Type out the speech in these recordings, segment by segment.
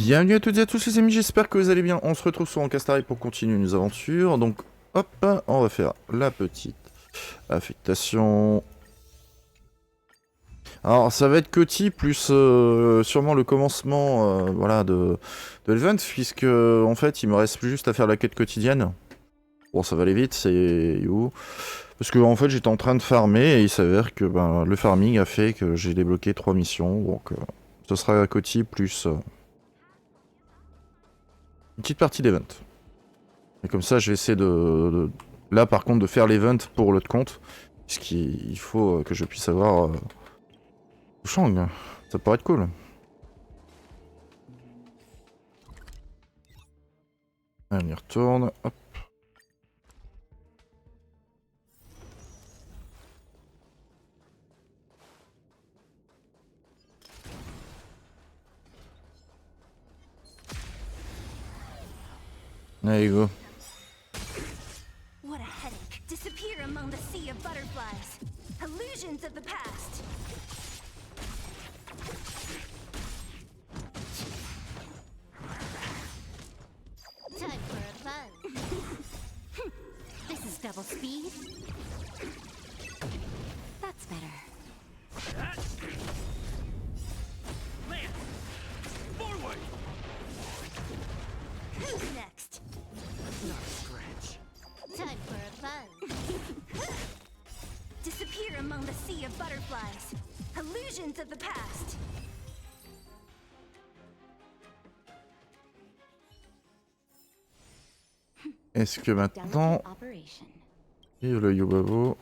Bienvenue à toutes et à tous les amis, j'espère que vous allez bien. On se retrouve sur HONKAI pour continuer nos aventures. Donc hop, on va faire la petite affectation. Alors ça va être Quoti plus sûrement le commencement voilà, de l'event, puisque en fait il me reste plus juste à faire la quête quotidienne. Bon, ça va aller vite, c'est où? Parce que en fait j'étais en train de farmer et il s'avère que le farming a fait que j'ai débloqué 3 missions. Donc ce sera Quoti plus une petite partie d'event. Et comme ça je vais essayer là par contre de faire l'event pour l'autre compte. Puisqu'il faut que je puisse avoir Shang. Ça pourrait être cool. Allez, on y retourne. Hop. Allez, go. What a headache. Disappear among the sea of butterflies. Illusions of the past. Time for a fun. This is double speed. That's better. Lance! Forward! Who's next? Not a scratch. Time for a fun. Disappear among the sea of butterflies. Illusions of the past. Est-ce que maintenant... Operation. Et le Yobabo...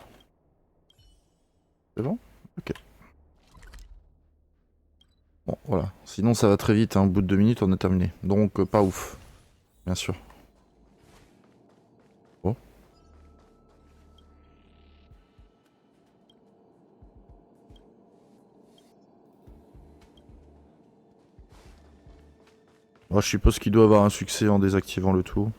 C'est bon? Ok. Bon, voilà. Sinon ça va très vite, hein. Au bout de 2 minutes on a terminé. Donc pas ouf. Bien sûr. Bon. Bon, je suppose qu'il doit avoir un succès en désactivant le tout.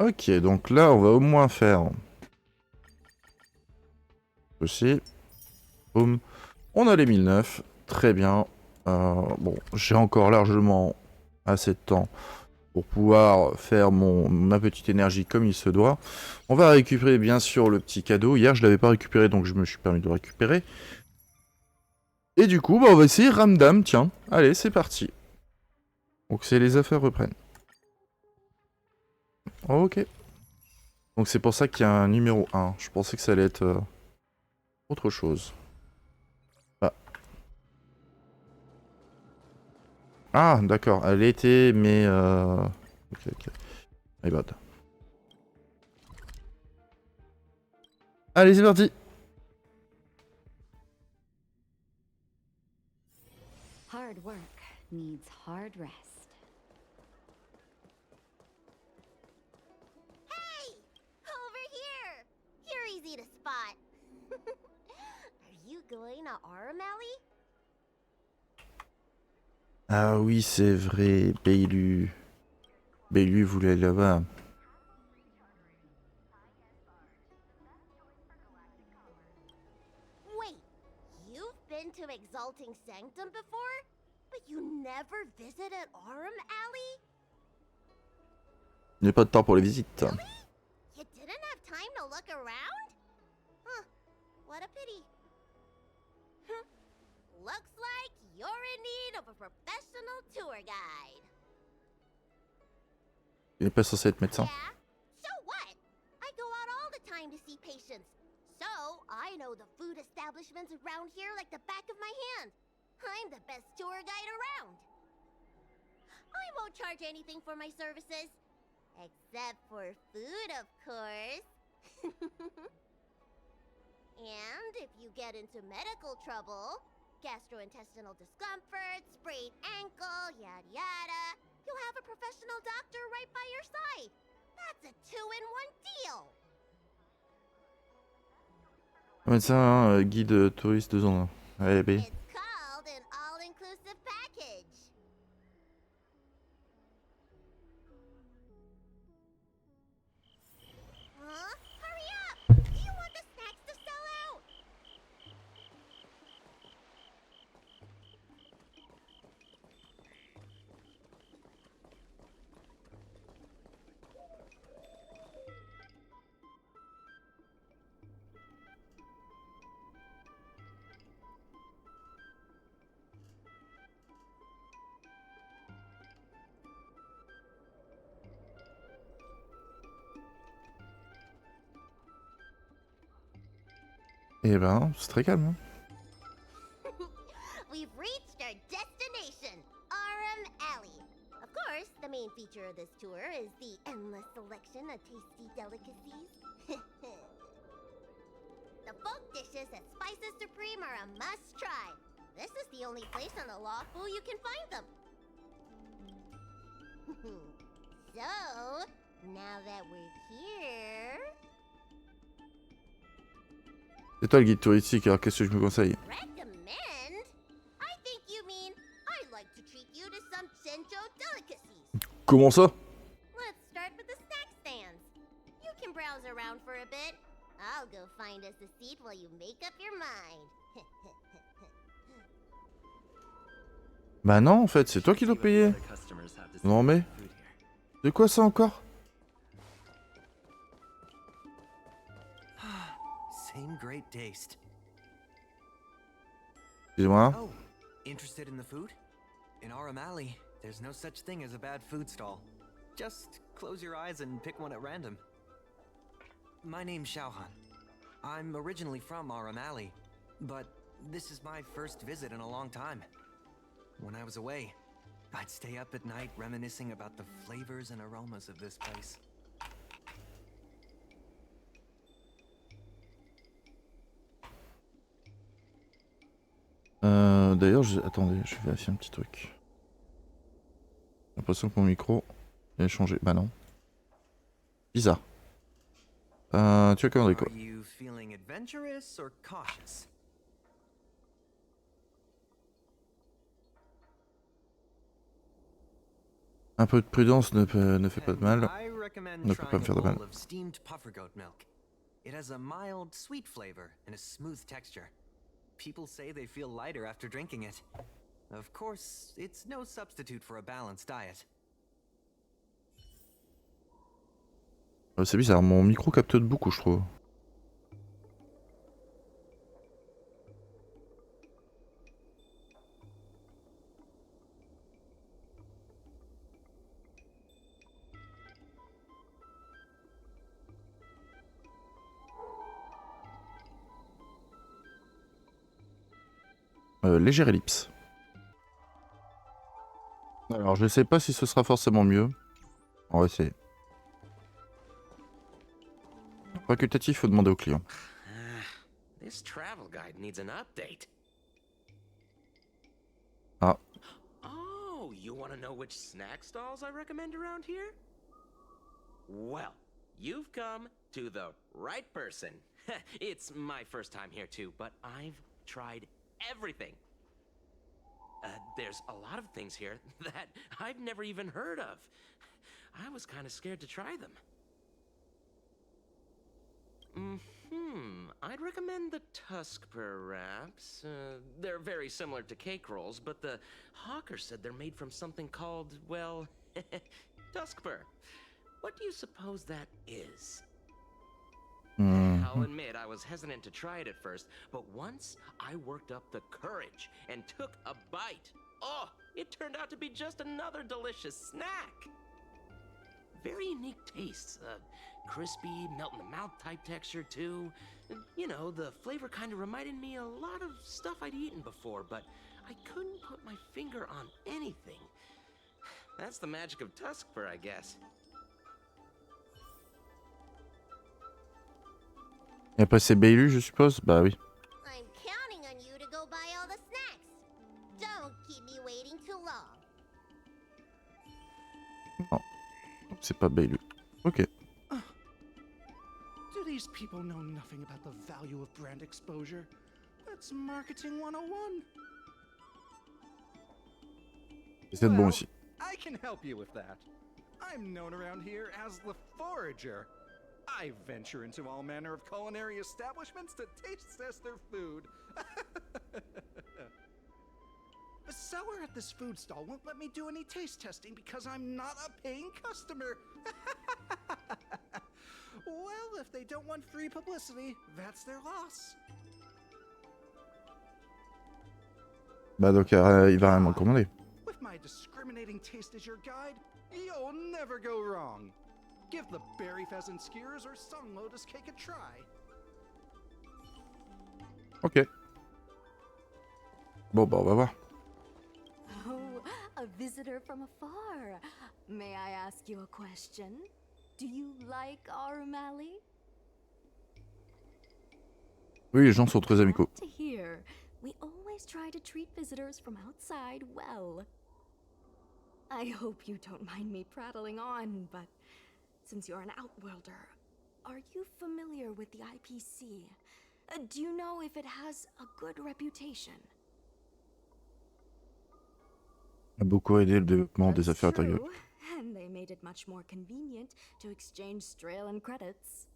Ok, donc là on va au moins faire ceci. Boum. On a les 1009, très bien. Bon, j'ai encore largement assez de temps pour pouvoir faire ma petite énergie comme il se doit. On va récupérer bien sûr le petit cadeau. Hier je l'avais pas récupéré donc je me suis permis de le récupérer. Et du coup on va essayer Ramdam, tiens. Allez, c'est parti. Donc c'est les affaires reprennent. Ok. Donc c'est pour ça qu'il y a un numéro 1. Je pensais que ça allait être autre chose. Ah, d'accord, elle était, mais... Ok, ok. My bad. Allez, c'est parti. Hard work needs hard rest. Hey! Over here! You're easy to spot. Are you going to Aurums Alley? Ah oui, c'est vrai, Bailu. Bailu voulait aller là-bas. Wait, you've been to Exalting Sanctum before? But you never visited Aurums Alley? Il n'y a pas de temps pour les visites. Really? You didn't have time to look around? Huh, what a pity. Looks like you're in need of a professional tour guide. Il n'est pas censé être médecin. Yeah? So what? I go out all the time to see patients. So I know the food establishments around here like the back of my hand. I'm the best tour guide around. I won't charge anything for my services. Except for food, of course. And if you get into medical trouble, gastrointestinal discomfort, sprained ankle, yada yada, you'll have a professional doctor right by your side. That's a 2-in-1 deal. Médecin, guide touriste 2 ans. Allez, B. It's called an all-inclusive package. Huh? Hurry up! Do you want the snacks Eh ben, c'est très calme. Hein. We've reached our destination, Aurums Alley. Of course, the main feature of this tour is the endless selection of tasty delicacies. The folk dishes at Spices Supreme are a must-try. This is the only place on the Lawful you can find them. So, now that we're here... C'est toi le guide touristique, alors qu'est-ce que je me conseille? Recommend? I think you mean I'd like to treat you to some Senjo delicacies. Comment ça? Let's start with the snack stands. You can browse around for a bit. I'll go find us a seat while you make up your mind. Bah non, en fait, c'est toi qui dois payer. Non mais... De quoi ça encore? Same great taste. Excusez-moi. Oh, interested in the food? In Aurums Alley, there's no such thing as a bad food stall. Just close your eyes and pick one at random. My name's Xiaohan. I'm originally from Aurums Alley, but this is my first visit in a long time. When I was away, I'd stay up at night reminiscing about the flavors and aromas of this place. D'ailleurs, attendez, je vais vérifier un petit truc. J'ai l'impression que mon micro a changé. Bah non. Bizarre. Tu as commandé quoi? Are you feeling adventurous or cautious? Un peu de prudence ne fait pas de mal. I recommend Ne peut pas me trying faire a de mal. bowl of steamed puffer goat milk. It has a mild, sweet flavor and a smooth texture. People say they feel lighter after drinking it. Of course, it's no substitute for a balanced diet. C'est bizarre, mon micro capte beaucoup, je trouve. Légère ellipse. Alors, je sais pas si ce sera forcément mieux. On va essayer. Facultatif, faut demander au client. This travel guide needs an update. Ah. Oh, you want to know which snack stalls I recommend around here? Well, you've come to the right person. It's my first time here too, but I've tried everything. There's a lot of things here that I've never even heard of. I was kind of scared to try them. I'd recommend the Tuskper wraps. They're very similar to cake rolls, but the hawker said they're made from something called, well, Tuskper. What do you suppose that is? I'll admit I was hesitant to try it at first, but once I worked up the courage and took a bite, oh, it turned out to be just another delicious snack. Very unique tastes, crispy, melt-in-the-mouth type texture too. You know, the flavor kind of reminded me a lot of stuff I'd eaten before, but I couldn't put my finger on anything. That's the magic of Tuskper, I guess. Et après c'est Bailu, je suppose? Bah oui. I'm counting on you to go buy all the snacks. Don't keep me waiting too long. Non. C'est pas Bailu. Ok. Do these people know nothing about the value of brand exposure? That's marketing 101. C'est bon aussi. I can help you with that. I'm known around here as the Forager. I venture into all manner of culinary establishments to taste test their food. The seller at this food stall won't let me do any taste testing because I'm not a paying customer. Well, if they don't want free publicity, that's their loss. Bah donc il va rien me commander. With my discriminating taste as your guide, you'll never go wrong. Give the berry pheasant skewers or sun lotus cake a try. Ok. Bon, bah, on va voir. Oh, a visitor from afar. May I ask you a question? Do you like Aurums? Oui, les gens sont très amicaux. Glad to hear. We always try to treat visitors from outside well. I hope you don't mind me prattling on, but since you're an outworlder, are you familiar with the IPC? Do you know if it has a good reputation? A beaucoup aidé le développement des That's affaires intérieures. true, and they made it much more convenient to exchange Strelin credits.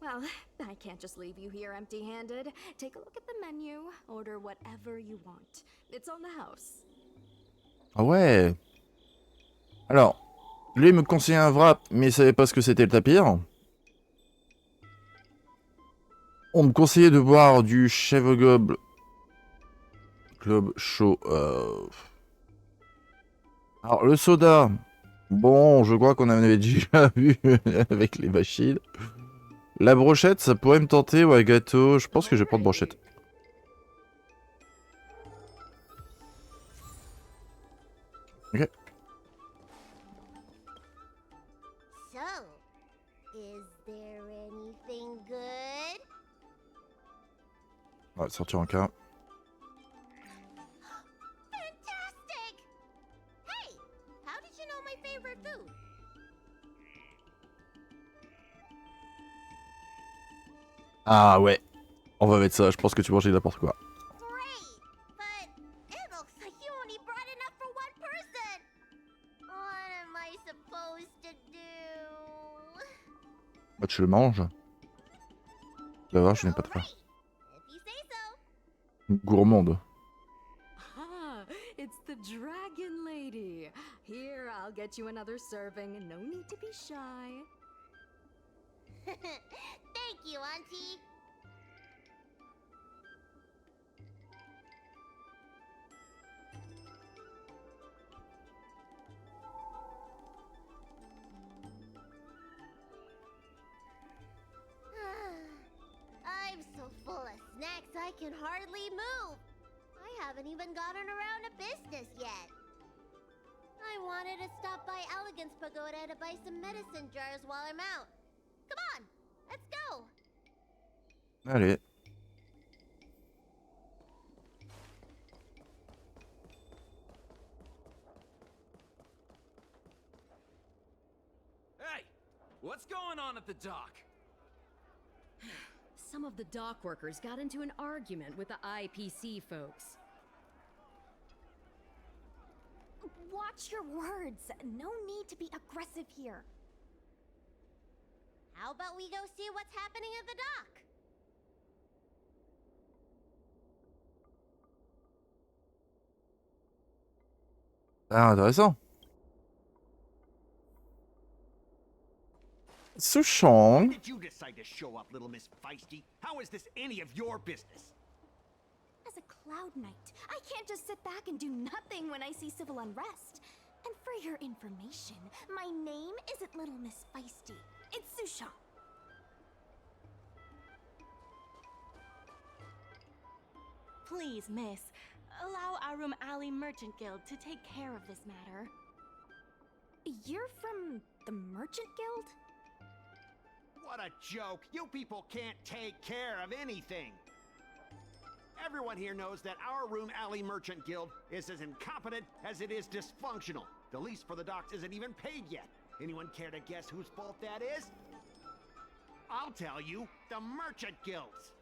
Well, I can't just leave you here empty-handed. Take a look at the menu, order whatever you want. It's on the house. Ah ouais. Alors, lui me conseillait un wrap, mais il savait pas ce que c'était le tapir. On me conseillait de boire du chèvre globe chaud. Alors, le soda. Bon, je crois qu'on en avait déjà vu avec les machines. La brochette, ça pourrait me tenter. Ouais, gâteau. Je pense que je vais prendre brochette. Ok. So, is there anything good? On va sortir en cas. Fantastic! Hey, how did you know my favorite food? Ah ouais. On va mettre ça. Je pense que tu mangeais n'importe quoi. Great, but it looks like you only brought enough for one person. What am I supposed to do? Bah, tu le manges. Tu vas voir, je n'ai pas de faim. Alright, if you say so. Gourmande. Ah, it's the Dragon Lady. Here, I'll get you another serving. No need to be shy. Thank you, Auntie. I'm so full of snacks I can hardly move. I haven't even gotten around to business yet. I wanted to stop by Elegance Pagoda to buy some medicine jars while I'm out. Come on, let's go. Allez. Hey, what's going on at the dock? Some of the dock workers got into an argument with the IPC folks. Watch your words. No need to be aggressive here. How about we go see what's happening at the dock? Ah, intéressant. Souchon. Did you decide to show up, little Miss Feisty? How is this any of your business? As a Cloud Knight, I can't just sit back and do nothing when I see civil unrest. And for your information, my name isn't Little Miss Feisty. It's Sushan. Please, miss, allow Aurums Alley Merchant Guild to take care of this matter. You're from the Merchant Guild? What a joke! You people can't take care of anything! Everyone here knows that our Aurums Alley Merchant Guild is as incompetent as it is dysfunctional. The lease for the docks isn't even paid yet. Anyone care to guess whose fault that is? I'll tell you, the Merchant Guild's!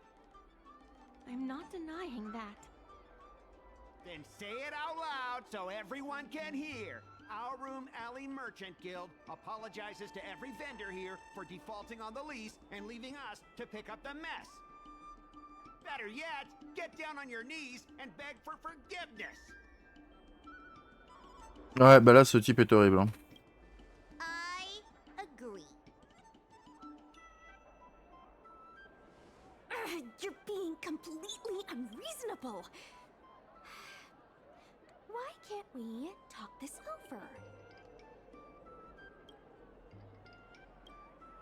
I'm not denying that. Then say it out loud so everyone can hear. Our Aurums Alley Merchant Guild apologizes to every vendor here for defaulting on the lease and leaving us to pick up the mess. Better yet, get down on your knees and beg for forgiveness. Ouais, bah là, ce type est horrible. Hein. I agree. You're being completely unreasonable. Why can't we talk this over?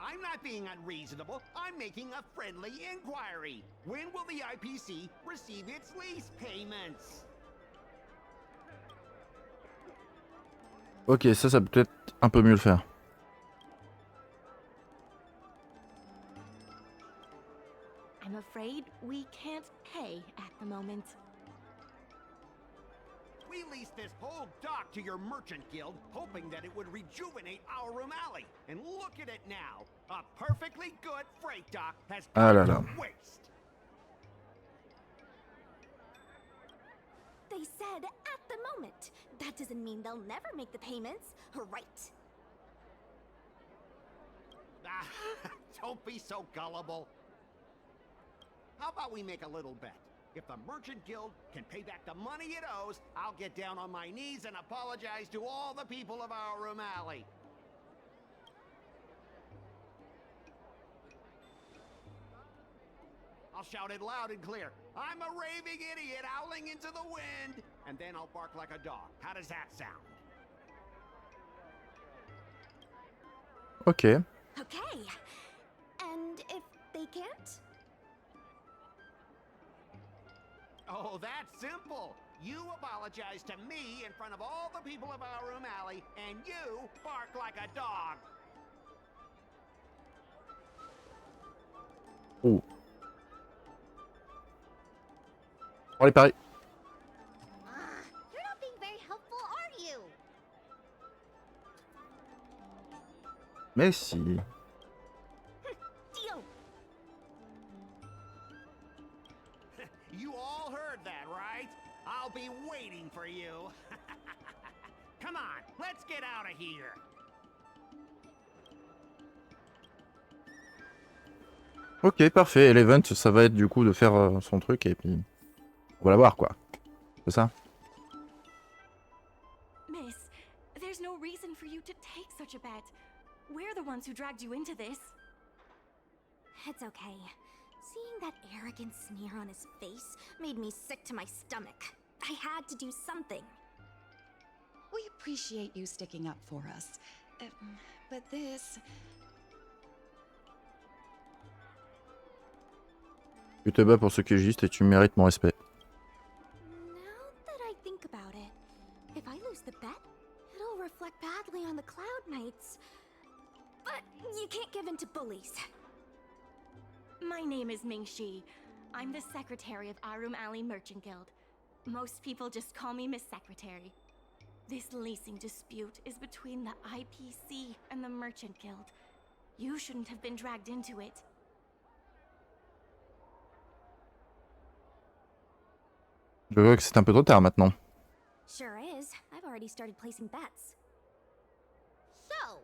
I'm not being unreasonable. I'm making a friendly inquiry. When will the IPC receive its lease payments? Ok, ça peut être un peu mieux le faire. I'm afraid we can't pay at the moment. We leased this whole dock to your merchant guild, hoping that it would rejuvenate Aurum Alley. And look at it now. A perfectly good freight dock has Ah là gone là. to waste. They said at the moment. That doesn't mean they'll never make the payments, right? Ah, don't be so gullible. How about we make a little bet? If the Merchant Guild can pay back the money it owes, I'll get down on my knees and apologize to all the people of Aurum Alley. I'll shout it loud and clear. I'm a raving idiot howling into the wind. And then I'll bark like a dog. How does that sound? Ok. Okay. And if they can't? Oh, that's simple. You apologize to me in front of all the people of Aurum Alley, and you bark like a dog. Oh. Allez, pareil. You're not being very helpful, are you? Mais si. Deal. You all heard that, right? I'll be waiting for you. Come on, let's get out of here. Ok, parfait. Et l'event, ça va être du coup de faire son truc et puis on va la voir quoi. C'est ça? Miss, there's no reason for you to take such a bet. We're the ones who dragged you into this. It's okay. Seeing that arrogant sneer on his face made me sick to my stomach. I had to do something. We appreciate you sticking up for us. But this... Tu te bats pour ce qui est juste et tu mérites mon respect. Now that I think about it, if I lose the bet, it'll reflect badly on the Cloud Knights. But you can't give in to bullies. My name is Ming-Shi. I'm the secretary of Aurum Alley Merchant Guild. Most people just call me Miss Secretary. This leasing dispute is between the IPC and the Merchant Guild. You shouldn't have been dragged into it. Je vois que c'est un peu trop tard maintenant. Sure is. I've already started placing bets. So,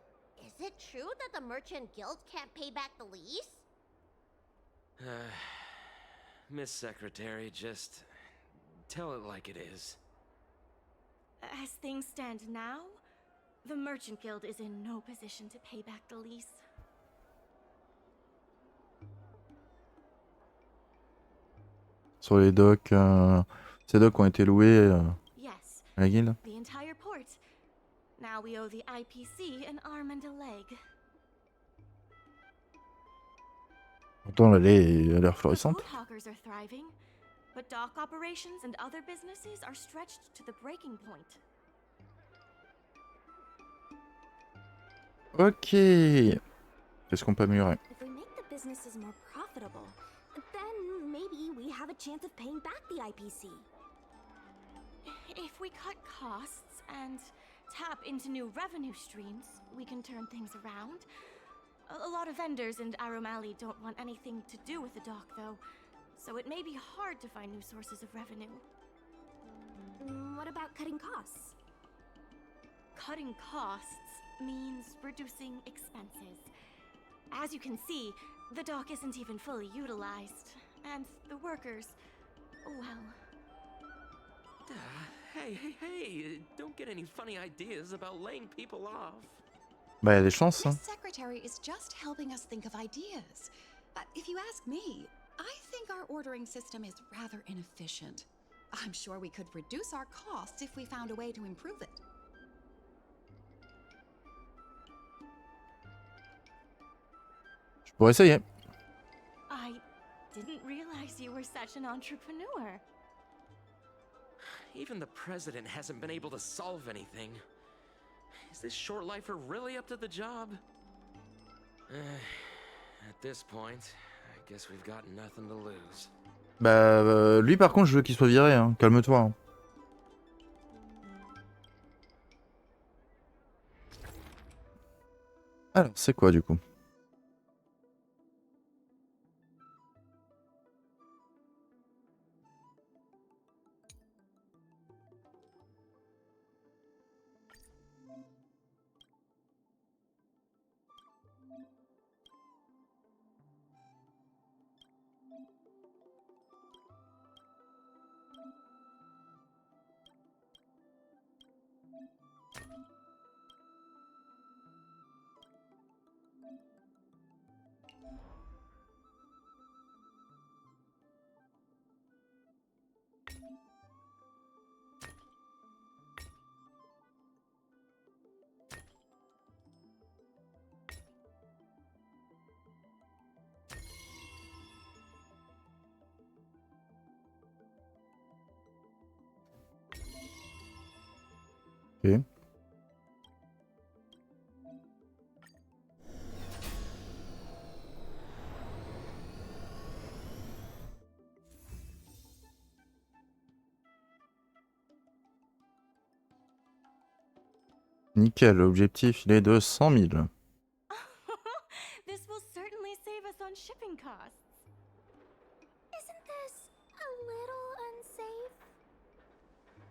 is it true that the Merchant Guild can't pay back the lease? Miss Secretary, just tell it like it is. As things stand now, the Merchant Guild is in no position to pay back the lease. Sur les docks, ces docks ont été loués Yes, à la guilde. the entire port. Now we owe the IPC an arm and a leg. Pourtant l'allée a l'air The florissante. food hawkers are thriving, but dock operations and other businesses are stretched to the breaking point. Ok. Qu'est-ce qu'on peut améliorer? If we make the businesses more profitable, then maybe we have a chance of paying back the IPC. If we cut costs and tap into new revenue streams, we can turn things around. A lot of vendors in Aurum Alley don't want anything to do with the dock, though, so it may be hard to find new sources of revenue. What about cutting costs? Cutting costs means reducing expenses. As you can see, the dock isn't even fully utilized, and the workers, well... Hey, don't get any funny ideas about laying people off. Bah, y a des chances, hein. This secretary is just helping us think of ideas. If you ask me, I think our ordering system is rather inefficient. I'm sure we could reduce our costs if we found a way to improve it. Pour essayer. I didn't realize you were such an entrepreneur. Even the president hasn't been able to solve anything. Is this short lifer really up to the job? At this point, I guess we've got nothing to lose. Bah, lui par contre, je veux qu'il soit viré, hein. Calme-toi. Hein. Alors, c'est quoi du coup? Ok. Nickel, l'objectif il est de 100 000. This will certainly save us on shipping costs. Isn't this a little unsafe?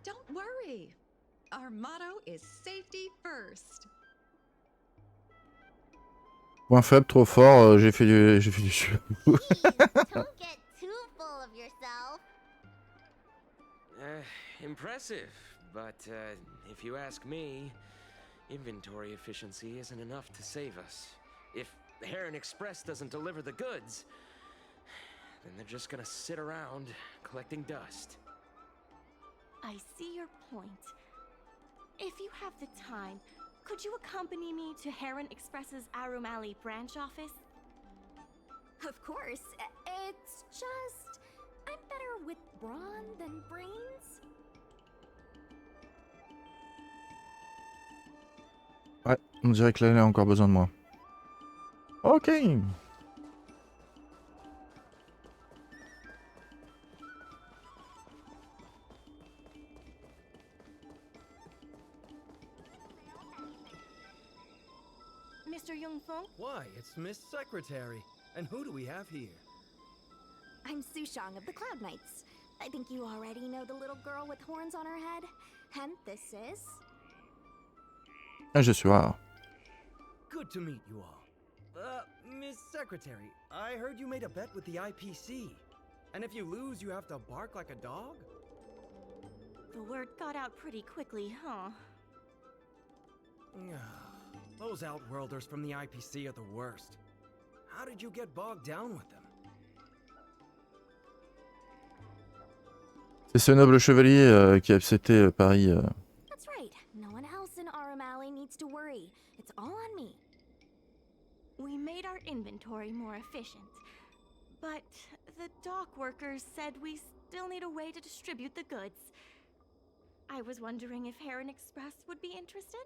Don't worry. Our motto is safety first. Point faible, trop fort, j'ai fait du Jeez, don't get too full of yourself. Impressive, but if you ask me, inventory efficiency isn't enough to save us. If Heron Express doesn't deliver the goods, then they're just gonna sit around collecting dust. I see your point. If you have the time, could you accompany me to Heron Express's Arum Alley branch office? Of course. It's just... I'm better with brawn than brains. Ouais, on dirait que là, elle a encore besoin de moi. Ok. Mr. Yongfeng? Why, it's Miss Secretary. And who do we have here? I'm Sushang of the Cloud Knights. I think you already know the little girl with horns on her head. And this is... Ah, je suis rare. Good to meet you all. Miss Secretary, I heard you made a bet with the IPC. And if you lose, you have to bark like a dog? The word got out pretty quickly, huh? Those Outworlders from the IPC are the worst. How did you get bogged down with them? C'est ce noble chevalier qui a accepté Paris. That's right. No one else in Arum Alley needs to worry. It's all on me. We made our inventory more efficient, but the dock workers said we still need a way to distribute the goods. I was wondering if Heron Express would be interested?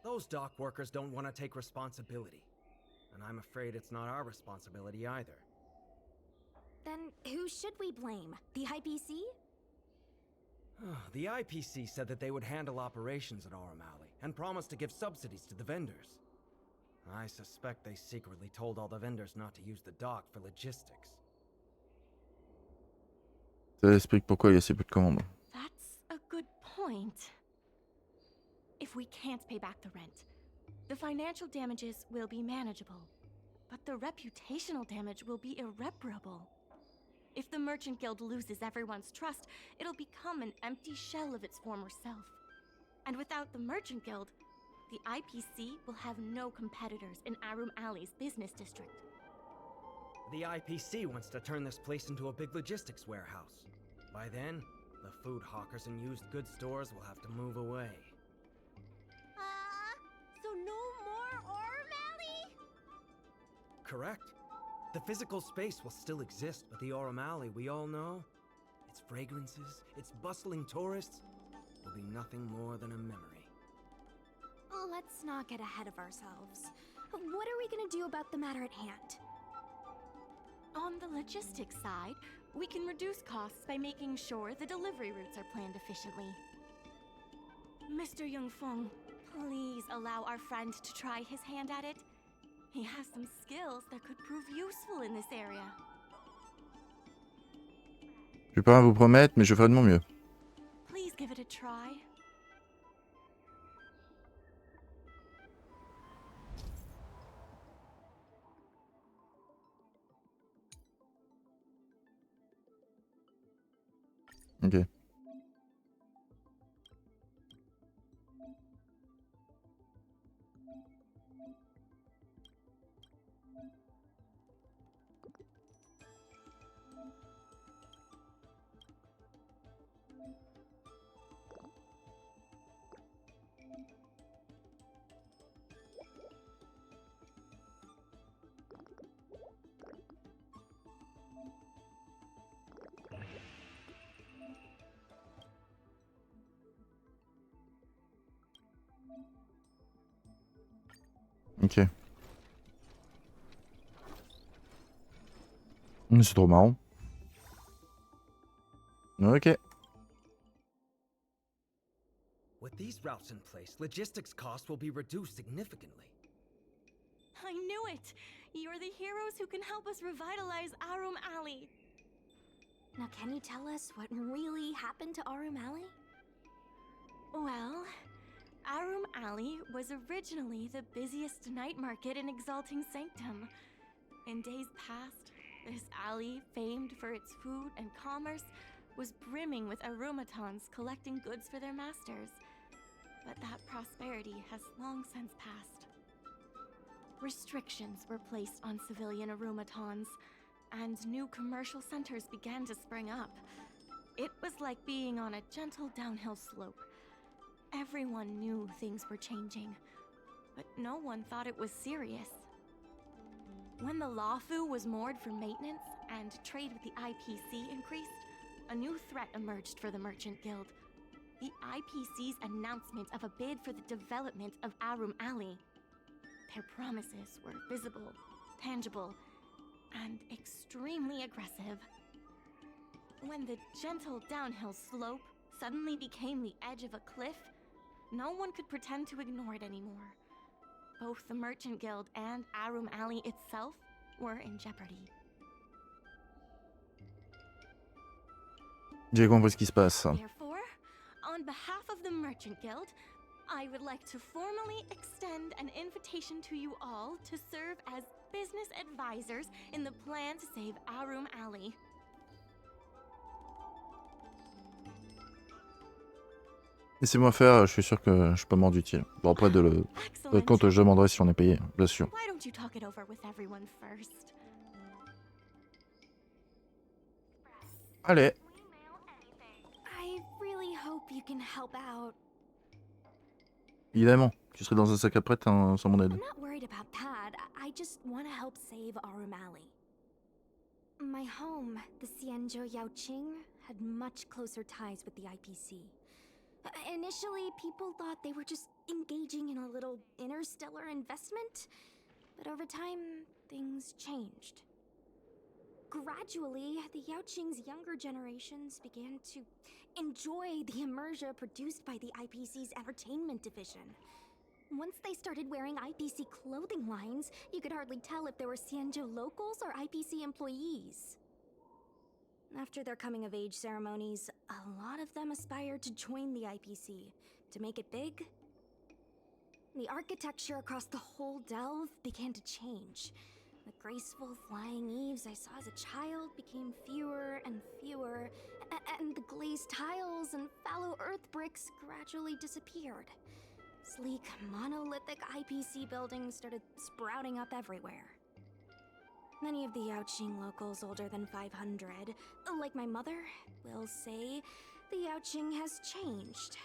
Those dock workers don't want to take responsibility. And I'm afraid it's not our responsibility either. Then who should we blame? The IPC? The IPC said that they would handle operations at Arum Alley and promised to give subsidies to the vendors. I suspect they secretly told all the vendors not to use the dock for logistics. Ça explique pourquoi il y a si peu de commandes. That's a good point. If we can't pay back the rent, the financial damages will be manageable, but the reputational damage will be irreparable. If the Merchant Guild loses everyone's trust, it'll become an empty shell of its former self. And without the Merchant Guild, the IPC will have no competitors in Arum Alley's business district. The IPC wants to turn this place into a big logistics warehouse. By then, the food hawkers and used goods stores will have to move away. So no more Arum Alley? correct. The physical space will still exist, but the Aurum Alley we all know, its fragrances, its bustling tourists, will be nothing more than a memory. Let's not get ahead of ourselves. What are we gonna do about the matter at hand? On the logistics side, we can reduce costs by making sure the delivery routes are planned efficiently. Mr. Yongfeng, please allow our friend to try his hand at it. He has some skills that could prove useful in this area. Je vais pas vous promettre, mais je ferai de mon mieux. Please give it a try. Ok. Ok. C'est trop marrant. Ok. With these routes in place, logistics costs will be reduced significantly. I knew it! You're the heroes who can help us revitalize Aurum Alley. Now, can you tell us what really happened to Aurum Alley? Well, Aurum Alley was originally the busiest night market in Exalting Sanctum. In days past, this alley, famed for its food and commerce, was brimming with Arumatons collecting goods for their masters. But that prosperity has long since passed. Restrictions were placed on civilian Arumatons, and new commercial centers began to spring up. It was like being on a gentle downhill slope. Everyone knew things were changing, but no one thought it was serious. When the Lawfu was moored for maintenance and trade with the IPC increased, a new threat emerged for the Merchant Guild. The IPC's announcement of a bid for the development of Aurum Alley. Their promises were visible, tangible, and extremely aggressive. When the gentle downhill slope suddenly became the edge of a cliff, no one could pretend to ignore it anymore. Both the Merchant Guild and Aurum Alley itself were in jeopardy. J'ai compris ce qui se passe. Therefore, on behalf of the Merchant Guild, I would like to formally extend an invitation to you all to serve as business advisors in the plan to save Aurum Alley. Laissez-moi faire, je suis sûr que je peux m'en utile. Bon, après, quand je demanderai si on est payé, bien sûr. Why don't you talk it over with everyone first? Allez. I really hope you can help out. Évidemment, tu serais dans un sac à prête sans mon aide. I'm not worried about that. I just want to help save Aurum Alley. My home, the Xianzhou Yaoqing, had much closer ties with the IPC. Initially, people thought they were just engaging in a little interstellar investment, but over time, things changed. Gradually, the Yaoqing's younger generations began to enjoy the immersion produced by the IPC's entertainment division. Once they started wearing IPC clothing lines, you could hardly tell if they were Xianzhou locals or IPC employees. After their coming-of-age ceremonies, a lot of them aspired to join the IPC, to make it big. The architecture across the whole delve began to change. The graceful flying eaves I saw as a child became fewer and fewer, and the glazed tiles and fallow earth bricks gradually disappeared. Sleek, monolithic IPC buildings started sprouting up everywhere. Many of the Yaoqing locals older than 500, like my mother, will say the Yaoqing has changed.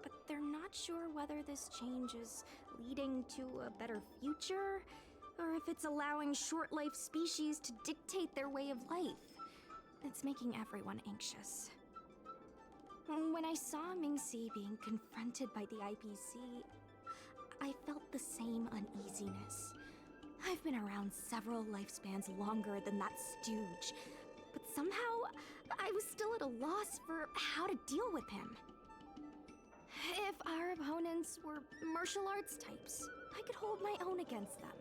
But they're not sure whether this change is leading to a better future or if it's allowing short-life species to dictate their way of life. It's making everyone anxious. When I saw Mingxi being confronted by the IPC, I felt the same uneasiness. I've been around several lifespans longer than that stooge, but somehow I was still at a loss for how to deal with him. If our opponents were martial arts types, I could hold my own against them.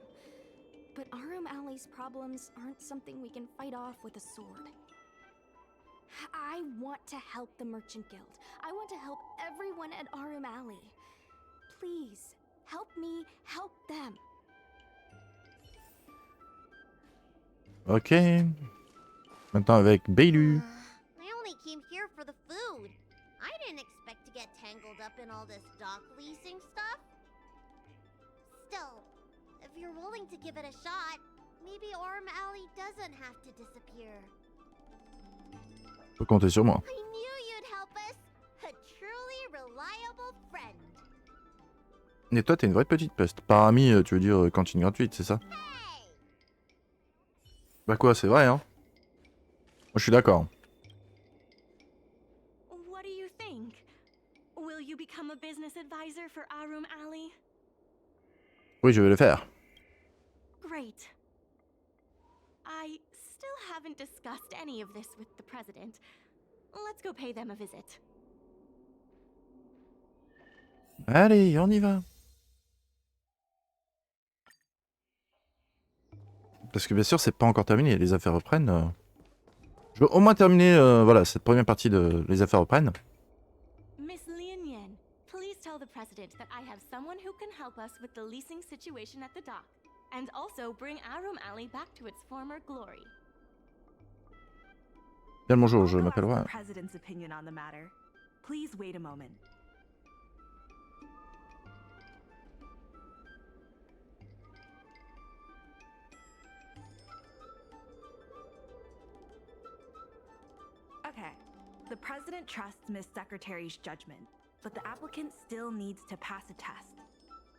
But Aurum Alley's problems aren't something we can fight off with a sword. I want to help the Merchant Guild. I want to help everyone at Aurum Alley. Please, help me help them. Ok. Maintenant avec Bailu. I only came here for the food. I didn't expect to get tangled up in all this dock leasing stuff. Still, if you're willing to give it a shot, maybe Aurum Alley doesn't have to disappear. Faut compter sur moi. I knew you'd help us. A truly reliable friend. Et toi, t'es une vraie petite peste. Par ami, tu veux dire cantine gratuite, c'est ça? Bah quoi, c'est vrai, hein? Moi, je suis d'accord. What do you think? Will you become a business advisor for Aurum Alley? Oui, je vais le faire. Great. I still haven't discussed any of this with the president. Let's go pay them a visit. Allez, on y va. Parce que bien sûr, c'est pas encore terminé. Les affaires reprennent. Je veux au moins terminer voilà, cette première partie de Les affaires reprennent. Miss Lian, please tell the president that I have someone who can help us with the leasing situation at the dock, and also bring Aurum Alley back to its former glory. Bien bonjour, je m'appelle WaReuR. President's opinion on the matter. Please wait a moment. Okay, the president trusts Miss Secretary's judgment, but the applicant still needs to pass a test.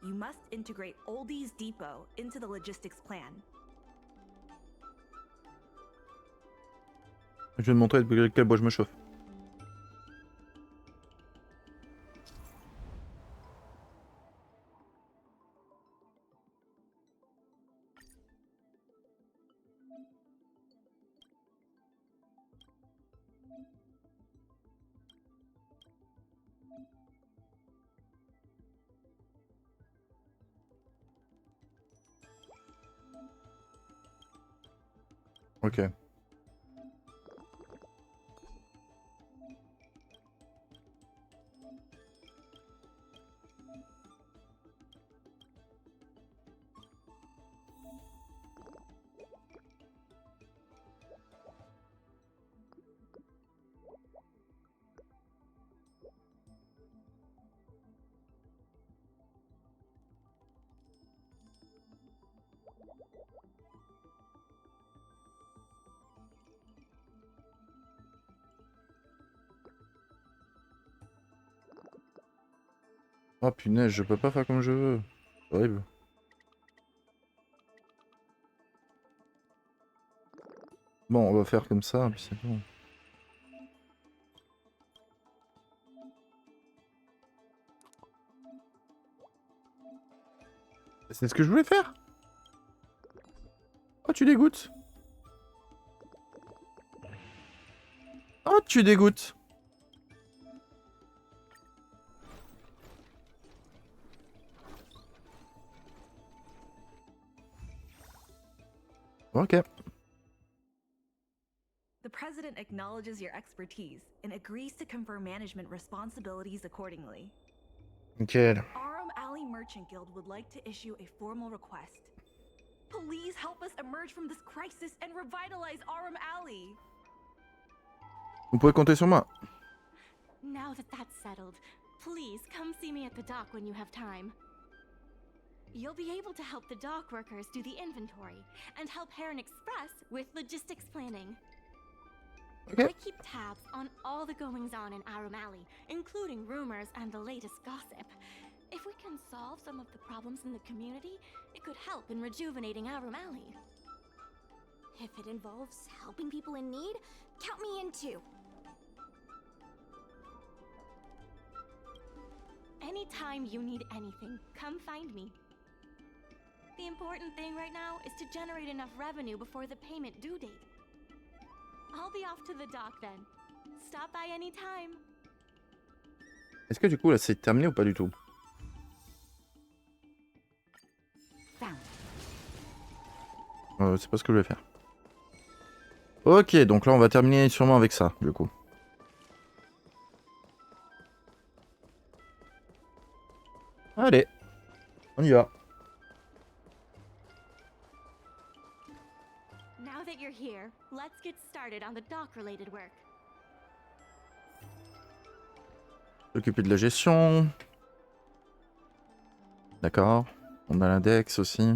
You must integrate Oldie's Depot into the logistics plan. Je vais te montrer de quel bois je me chauffe. Ok. Oh punaise, je peux pas faire comme je veux. C'est horrible. Bon, on va faire comme ça, puis c'est bon. C'est ce que je voulais faire. Oh, tu dégoûtes. Oh, tu dégoûtes. Ok. The president acknowledges your expertise and agrees to confer management responsibilities accordingly. Nickel. Aurum Alley Merchant Guild would like to issue a formal request. Please help us emerge from this crisis and revitalize Aurum Alley. Vous pouvez compter sur moi. Now that that's settled, please come see me at the dock when you have time. You'll be able to help the dock workers do the inventory and help Heron Express with logistics planning. Okay. I keep tabs on all the goings-on in Aurum Alley, including rumors and the latest gossip. If we can solve some of the problems in the community, it could help in rejuvenating Aurum Alley. If it involves helping people in need, count me in too. Anytime you need anything, come find me. The important thing right now is to generate enough revenue before the payment due date. I'll be off to the dock then. Stop by anytime. Est-ce que du coup là c'est terminé ou pas du tout? C'est pas ce que je vais faire. Ok, donc là on va terminer sûrement avec ça, du coup. Allez, on y va. Now that you're here, let's get started on the dock-related work. S'occuper de la gestion. D'accord. On a l'index aussi.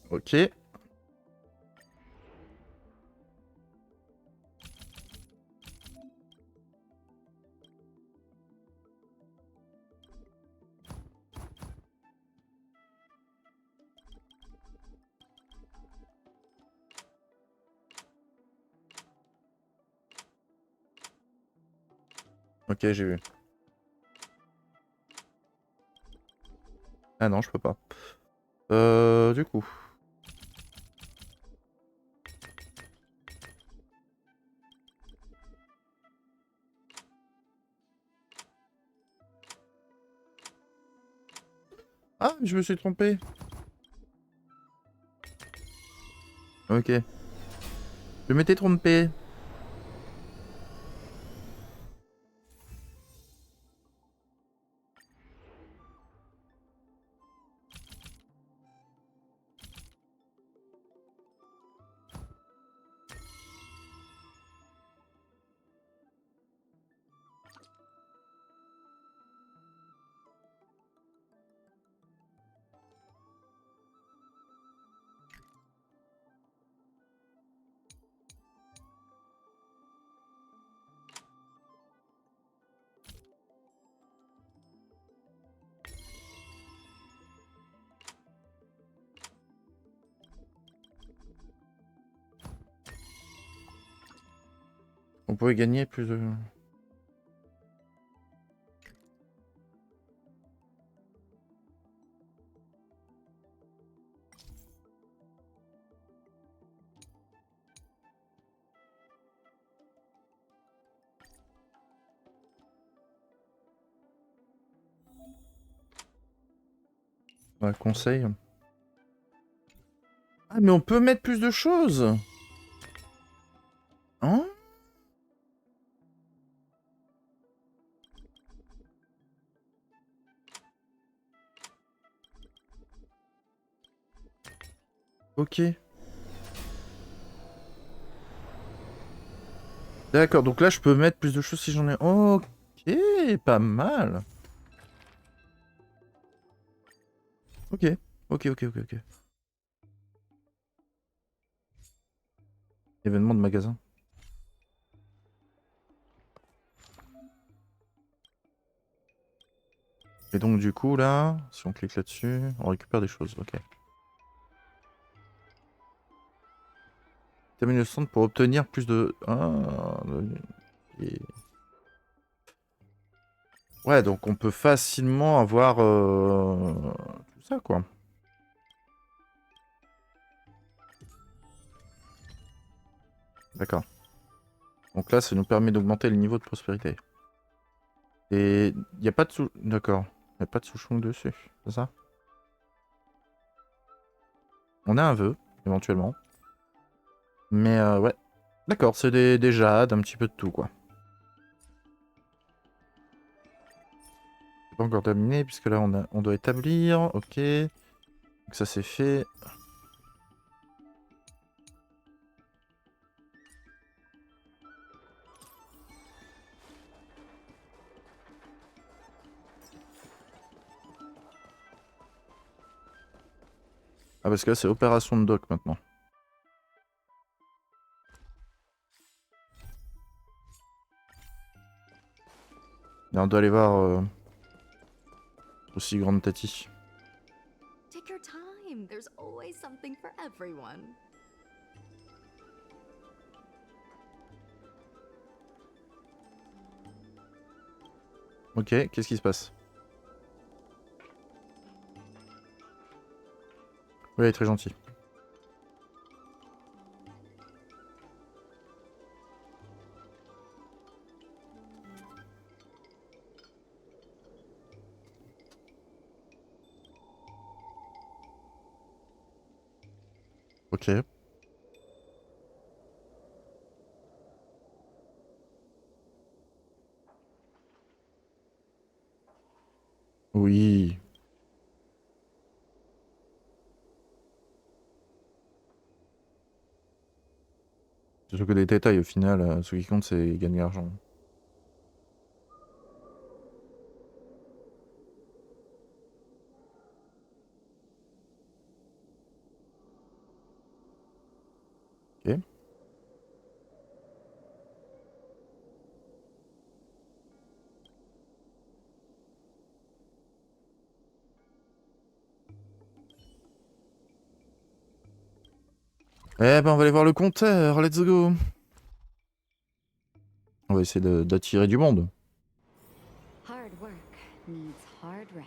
Ok. Ok, j'ai vu. Ah non, je peux pas. Du coup. Ah, je me suis trompé. Ok. Je m'étais trompé. On pouvait gagner plus de... Ouais, conseil. Ah, mais on peut mettre plus de choses. Hein? Ok. D'accord, donc là je peux mettre plus de choses si j'en ai... Ok, pas mal. Ok, ok. Événement de magasin. Et donc du coup là, si on clique là-dessus, on récupère des choses, ok. Termine le centre pour obtenir plus de... Ah, et... Ouais, donc on peut facilement avoir tout ça, quoi. D'accord. Donc là, ça nous permet d'augmenter le niveau de prospérité. Et il n'y a pas de sous... D'accord. Il n'y a pas de souchon dessus, c'est ça? On a un vœu, éventuellement. Mais ouais. D'accord, c'est des jades, un petit peu de tout, quoi. C'est pas encore terminé, puisque là, on doit établir. Ok. Donc ça, c'est fait. Ah, parce que là, c'est opération de dock, maintenant. Et on doit aller voir... aussi grande Tati. Take your time. There's always something for everyone. Ok, qu'est-ce qui se passe? Oui, elle est très gentille. Ok. Oui. Surtout que des détails, au final, ce qui compte, c'est gagner de l'argent. Ok. Eh ben, on va aller voir le compteur, let's go. On va essayer d'attirer du monde. Hard work needs hard rest.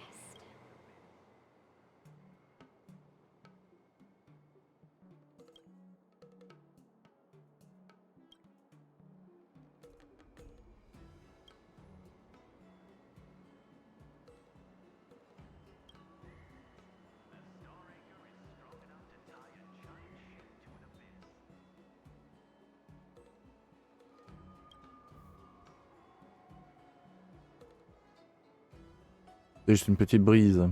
C'est juste une petite brise.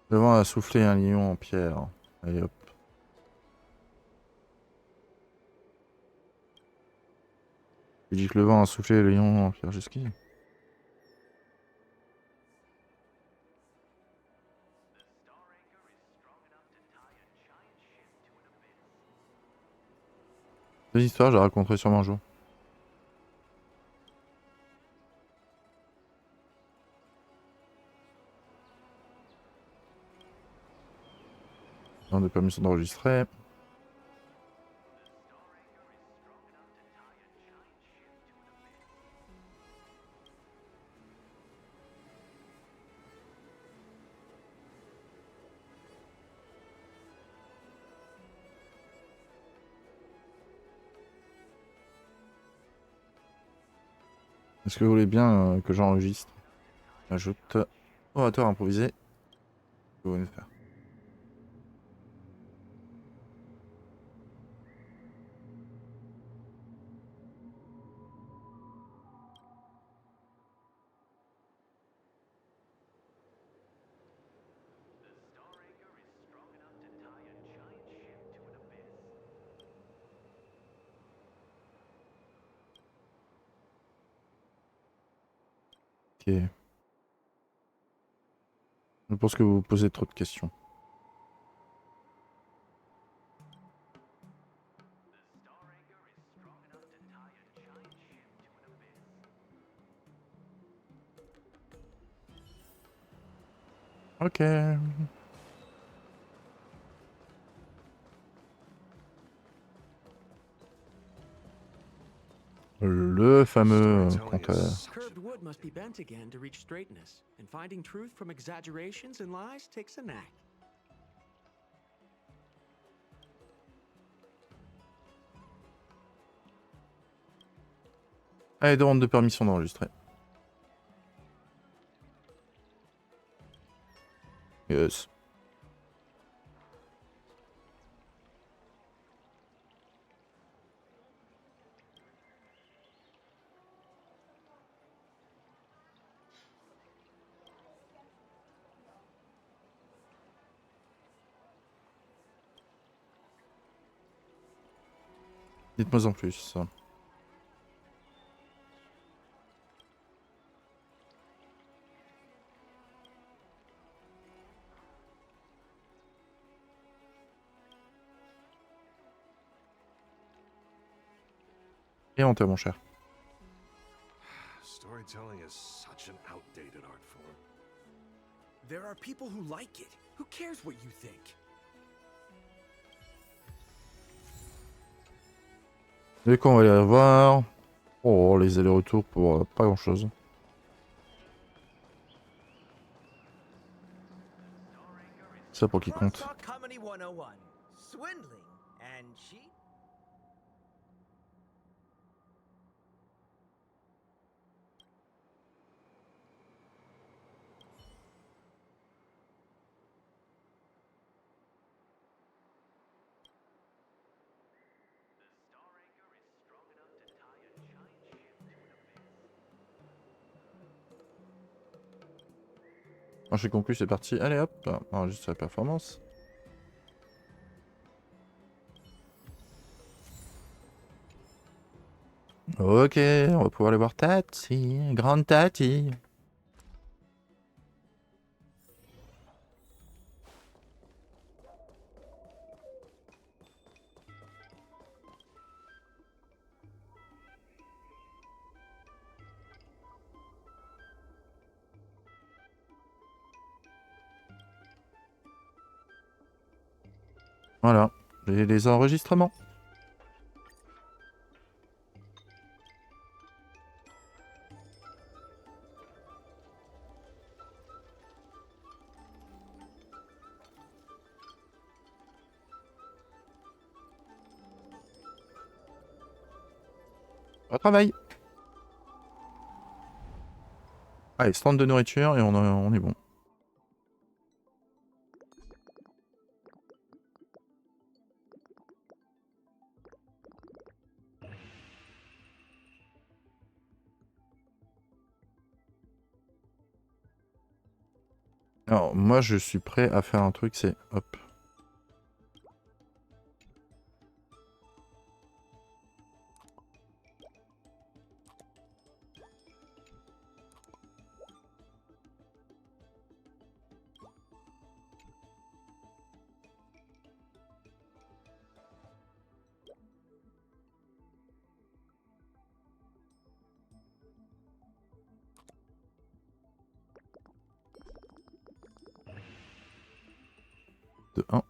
Le vent a soufflé un lion en pierre. Allez hop. Je dis que le vent a soufflé le lion en pierre jusqu'ici. Deux histoires, je la raconterai sûrement un jour. On a permission d'enregistrer. Est-ce que vous voulez bien que j'enregistre? Ajoute orateur improvisé. Que vous venez de faire. Ok. Je pense que vous vous posez trop de questions. Ok. Le fameux compteur. Curved wood world must be bent again to reach straightness, and finding truth from exaggerations and lies takes a knack. Allez, demande de permission d'enregistrer. Yes. Dites-moi en plus. Et on te mon cher. Storytelling is such an outdated art form. There are people who like it. Who cares what you think? Et quand on va aller voir. Oh, les allers-retours pour pas grand chose. Ça pour qui compte. Marché conclu, c'est parti. Allez hop, enregistre la performance. Ok, on va pouvoir aller voir Tati, grande Tati. Voilà, j'ai les enregistrements. Au travail. Allez, stand de nourriture et on est bon. Alors, moi, je suis prêt à faire un truc, c'est... Hop. De 1.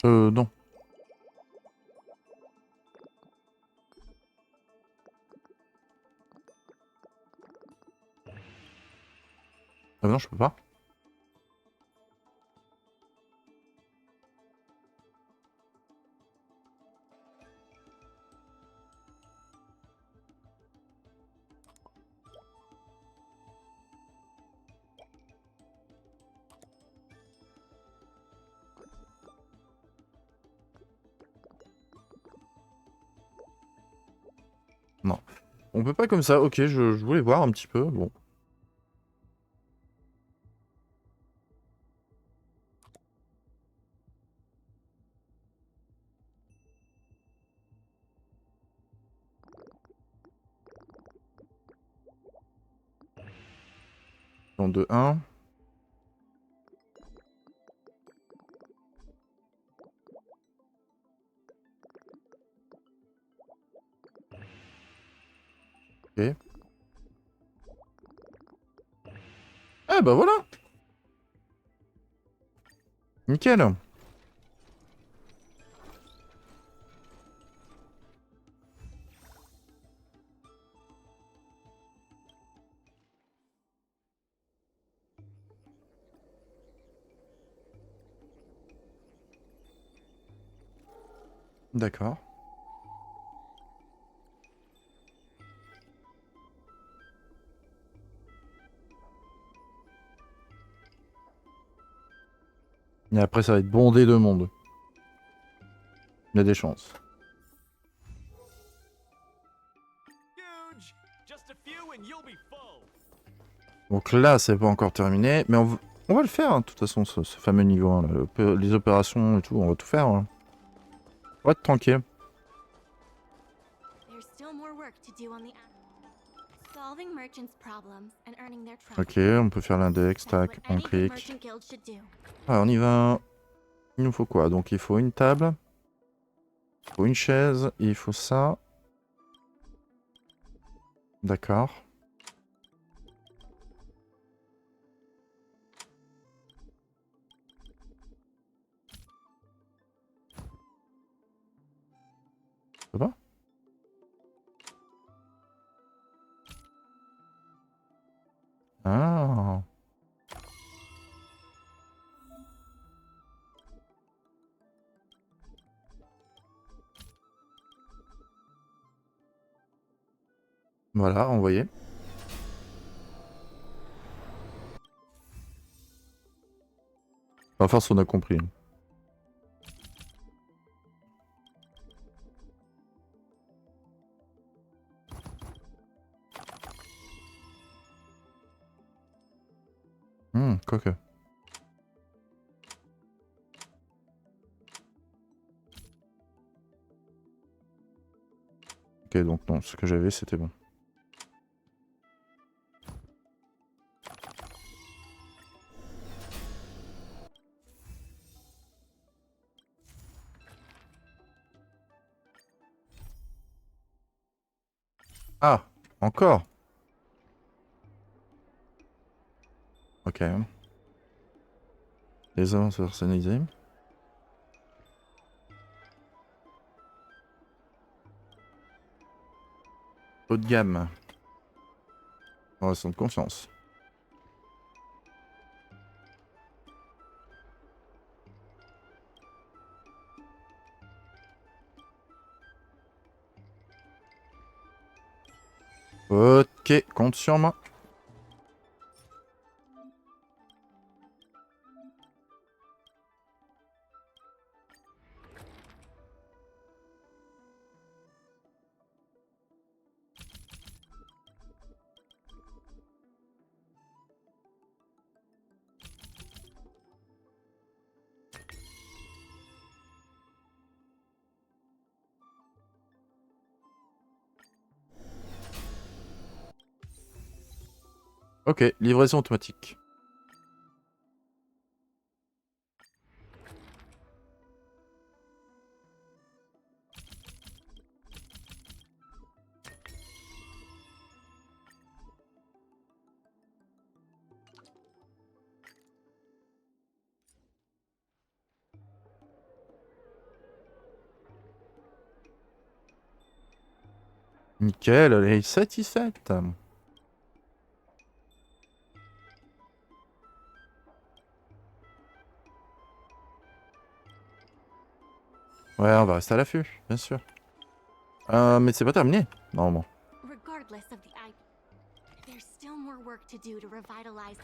Non. Ah non, je peux pas. Non. On peut pas comme ça, ok, je voulais voir un petit peu, bon. En 2-1. Ok. Ah bah voilà. Nickel. D'accord. Et après, ça va être bondé de monde. Il y a des chances. Donc là, c'est pas encore terminé. Mais on va le faire, hein, de toute façon, ce fameux niveau 1. Là. Les opérations et tout, on va tout faire. Hein. On va être tranquille. Ok, on peut faire l'index, tac, on clique. Ah, on y va. Il nous faut quoi? Donc il faut une table. Il faut une chaise. Et il faut ça. D'accord. Ça va? Ah. Voilà, envoyé. Enfin, on a compris. Quoique. Ok, donc non, ce que j'avais, c'était bon. Ah, encore. Ok. Les avances personnalisées. Haut de gamme. Relation de confiance. Ok, compte sur moi. Ok, livraison automatique. Nickel, elle est satisfaite. Ouais, on va rester à l'affût, bien sûr. Mais c'est pas terminé, normalement.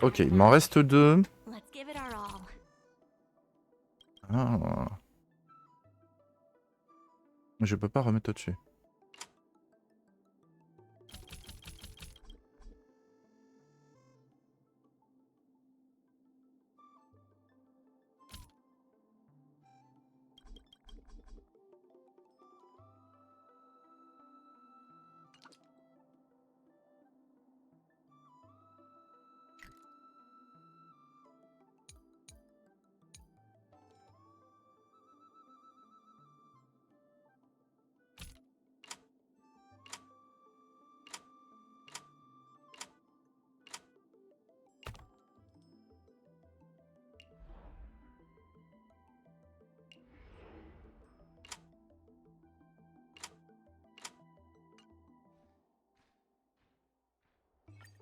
Ok, il m'en reste 2. Ah. Je peux pas remettre au-dessus.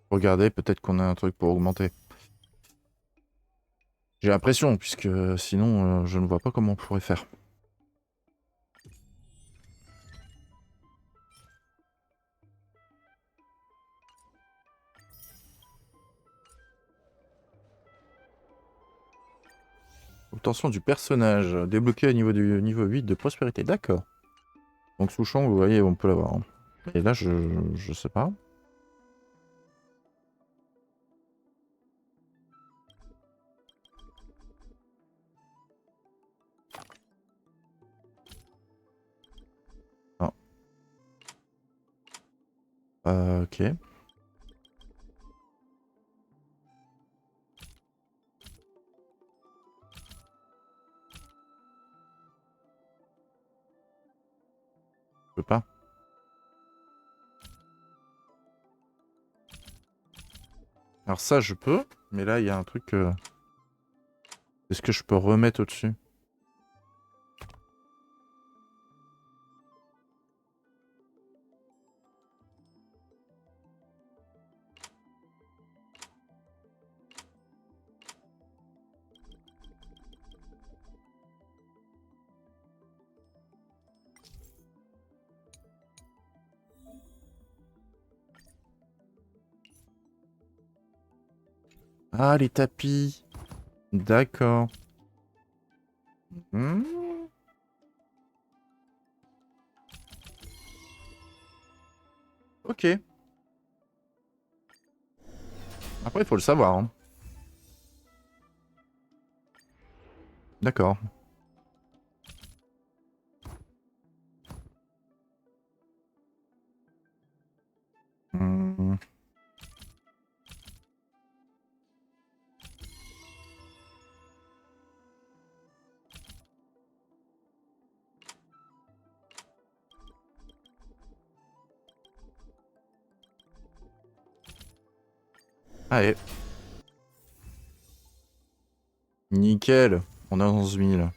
Regardez, peut-être qu'on a un truc pour augmenter. J'ai l'impression, puisque sinon, je ne vois pas comment on pourrait faire. Obtention du personnage. Débloqué au niveau du niveau 8 de prospérité. D'accord. Donc Souchon, vous voyez, on peut l'avoir. Hein. Et là, je sais pas. Non. Ok. Je peux pas. Alors ça, je peux. Mais là, il y a un truc... Est-ce que je peux remettre au-dessus? Ah, les tapis. D'accord. Hmm. Ok. Après, il faut le savoir. Hein. D'accord. Hmm. Allez. Nickel. On a 11 000.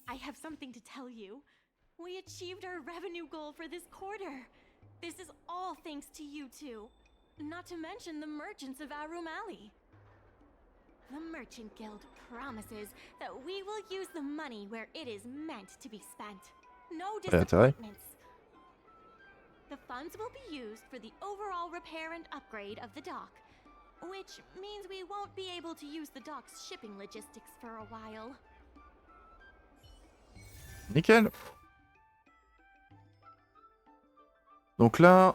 I have something to tell you. We achieved our revenue goal for this quarter. This is all thanks to you two. Not to mention the merchants of Arum Alley. The Merchant Guild promises that we will use the money where it is meant to be spent. No disappointments. The funds will be used for the overall repair and upgrade of the dock, which means we won't be able to use the dock's shipping logistics for a while. Nickel. Donc là,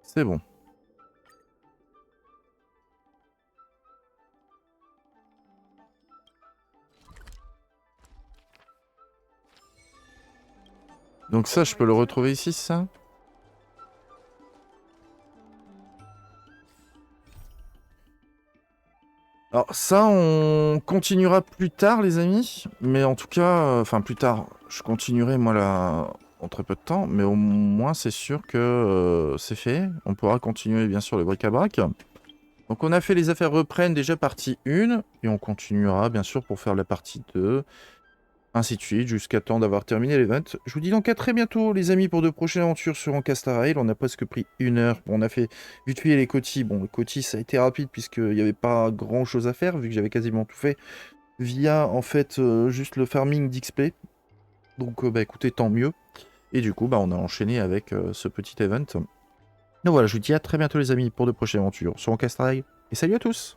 c'est bon. Donc ça, je peux le retrouver ici, ça? Alors ça, on continuera plus tard, les amis. Mais en tout cas, enfin plus tard, je continuerai moi là en très peu de temps. Mais au moins, c'est sûr que c'est fait. On pourra continuer bien sûr le bric-à-brac. Donc on a fait les affaires reprennent déjà partie 1. Et on continuera bien sûr pour faire la partie 2. Ainsi de suite, jusqu'à temps d'avoir terminé l'event. Je vous dis donc à très bientôt, les amis, pour de prochaines aventures sur Rail. On a presque pris 1 heure. Bon, on a fait vite fait les Quoti. Bon, le Quoti, ça a été rapide, puisqu'il n'y avait pas grand chose à faire, vu que j'avais quasiment tout fait, via, en fait, juste le farming d'XP. Donc, bah écoutez, tant mieux. Et du coup, bah on a enchaîné avec ce petit event. Donc voilà, je vous dis à très bientôt, les amis, pour de prochaines aventures sur Rail. Et salut à tous!